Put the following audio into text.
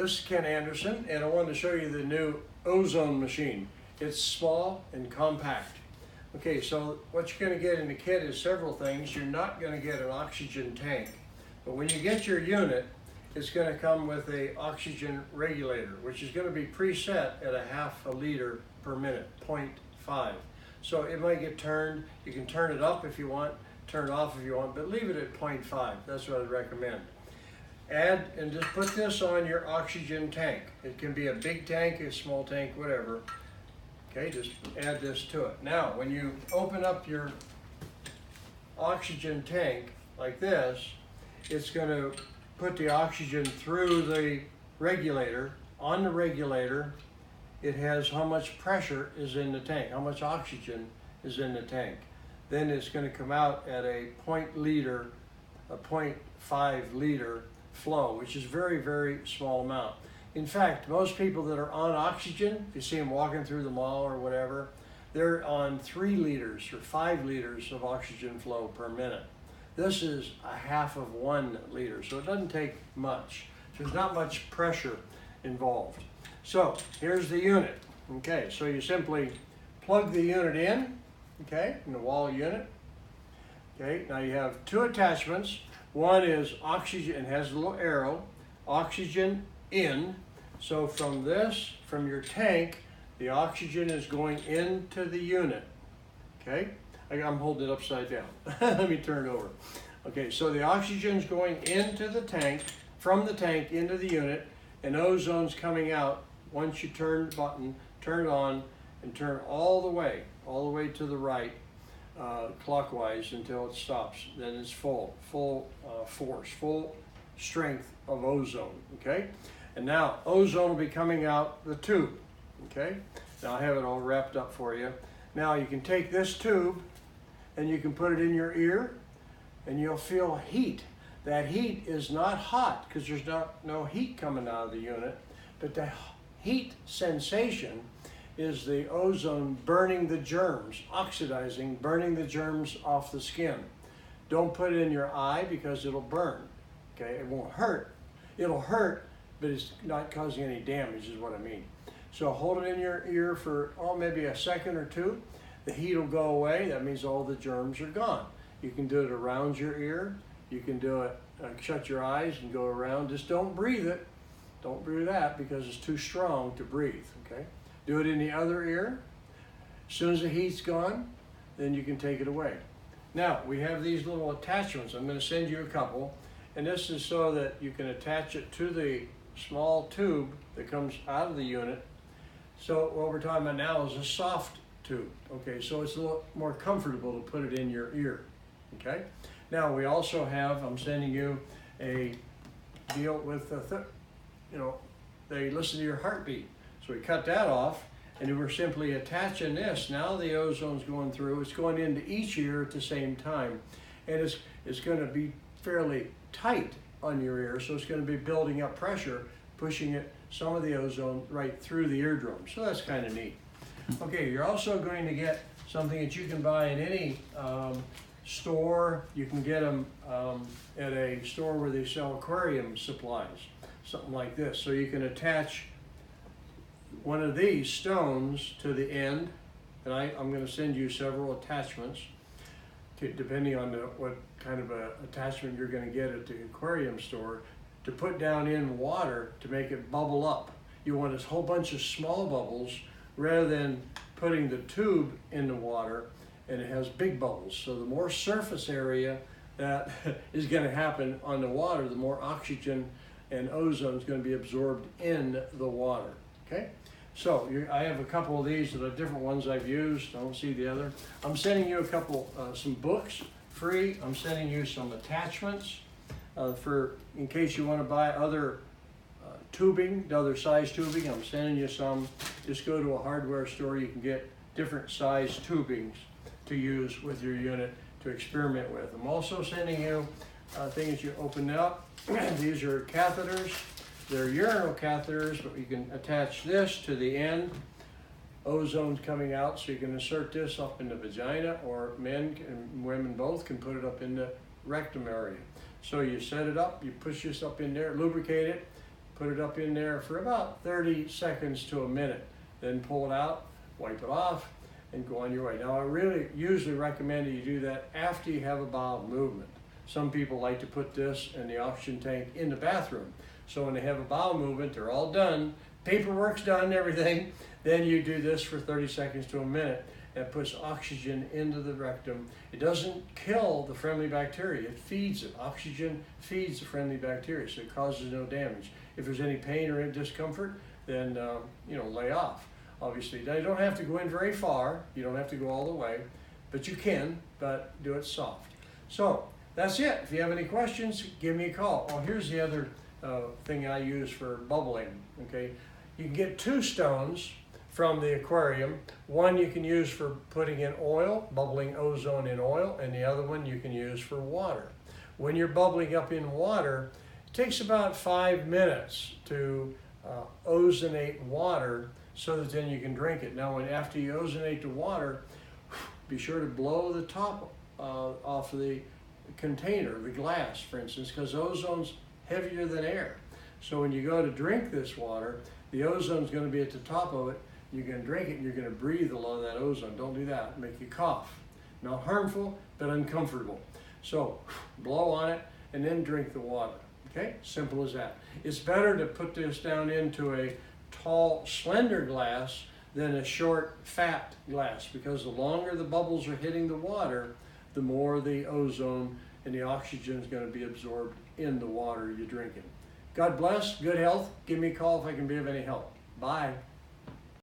this is Ken Anderson, and I wanted to show you the new ozone machine. It's small and compact. Okay, so what you're going to get in the kit is several things. You're not going to get an oxygen tank, but when you get your unit, it's going to come with a oxygen regulator, which is going to be preset at a half a liter per minute, 0.5. So it might get turned. You can turn it up if you want, turn it off if you want, but leave it at 0.5. That's what I'd recommend. Add and just put this on your oxygen tank. It can be a big tank, a small tank, whatever. Okay, just add this to it. Now, when you open up your oxygen tank like this, it's going to put the oxygen through the regulator. On the regulator, it has how much pressure is in the tank, how much oxygen is in the tank. Then it's going to come out at a 0.5 liter flow, which is very, very small amount. In fact, most people that are on oxygen, if you see them walking through the mall or whatever, they're on 3 liters or 5 liters of oxygen flow per minute. This is a half of 1 liter, so it doesn't take much. There's not much pressure involved. So here's the unit. Okay, so you simply plug the unit in, okay, in the wall unit. Okay, now you have 2 attachments. One is oxygen, and has a little arrow, oxygen in. So from your tank, the oxygen is going into the unit. Okay, I'm holding it upside down. Let me turn it over. Okay, so the oxygen is going into the tank, from the tank into the unit, and ozone's coming out once you turn the button, turn it on, and turn all the way to the right, clockwise until it stops. Then it's full force, full strength of ozone, okay? And now ozone will be coming out the tube, okay? Now I have it all wrapped up for you. Now you can take this tube and you can put it in your ear and you'll feel heat. That heat is not hot because there's no heat coming out of the unit, but the heat sensation is the ozone burning the germs, oxidizing, burning the germs off the skin. Don't put it in your eye because it'll burn, okay? It won't hurt. It'll hurt, but it's not causing any damage is what I mean. So hold it in your ear for, maybe a second or two. The heat will go away. That means all the germs are gone. You can do it around your ear. You can do it, shut your eyes and go around. Just don't breathe it. Don't breathe that because it's too strong to breathe, okay? Do it in the other ear. As soon as the heat's gone, then you can take it away. Now, we have these little attachments. I'm going to send you a couple, and this is so that you can attach it to the small tube that comes out of the unit. So what we're talking about now is a soft tube, okay? So it's a little more comfortable to put it in your ear, okay? Now, we also have, I'm sending you a deal with, they listen to your heartbeat. So we cut that off, and we're simply attaching this. Now the ozone's going through. It's going into each ear at the same time, and it's going to be fairly tight on your ear, so it's going to be building up pressure, pushing some of the ozone right through the eardrum. So that's kind of neat. Okay, you're also going to get something that you can buy in any store. You can get them at a store where they sell aquarium supplies, something like this. So you can attach one of these stones to the end, and I'm going to send you several attachments depending on what kind of a attachment you're going to get at the aquarium store, to put down in water to make it bubble up. You want a whole bunch of small bubbles rather than putting the tube in the water and it has big bubbles. So the more surface area that is going to happen on the water, the more oxygen and ozone is going to be absorbed in the water, okay? So I have a couple of these that are different ones I've used. I don't see the other. I'm sending you a couple, some books free. I'm sending you some attachments in case you want to buy other tubing, other size tubing. I'm sending you some. Just go to a hardware store. You can get different size tubings to use with your unit to experiment with. I'm also sending you things you open up. These are catheters. They're urinal catheters, but you can attach this to the end. Ozone's coming out, so you can insert this up in the vagina, or men and women both can put it up in the rectum area. So you set it up, you push this up in there, lubricate it, put it up in there for about 30 seconds to a minute. Then pull it out, wipe it off, and go on your way. Now, I really usually recommend that you do that after you have a bowel movement. Some people like to put this in the oxygen tank in the bathroom. So when they have a bowel movement, they're all done, paperwork's done, everything, then you do this for 30 seconds to a minute. That puts oxygen into the rectum. It doesn't kill the friendly bacteria, it feeds it. Oxygen feeds the friendly bacteria, so it causes no damage. If there's any pain or discomfort, then lay off. Obviously, now you don't have to go in very far, you don't have to go all the way, but you can, but do it soft. So that's it. If you have any questions, give me a call. Oh, here's the other thing I use for bubbling, okay? You can get 2 stones from the aquarium. One you can use for putting in oil, bubbling ozone in oil, and the other one you can use for water. When you're bubbling up in water, it takes about 5 minutes to ozonate water so that then you can drink it. Now, after you ozonate the water, be sure to blow the top off the container, the glass, for instance, because ozone's heavier than air. So when you go to drink this water, the ozone's going to be at the top of it. You're going to drink it and you're going to breathe a lot of that ozone. Don't do that. Make you cough. Not harmful, but uncomfortable. So blow on it and then drink the water. Okay? Simple as that. It's better to put this down into a tall, slender glass than a short, fat glass, because the longer the bubbles are hitting the water, the more the ozone and the oxygen is going to be absorbed in the water you're drinking. God bless, good health. Give me a call if I can be of any help. Bye.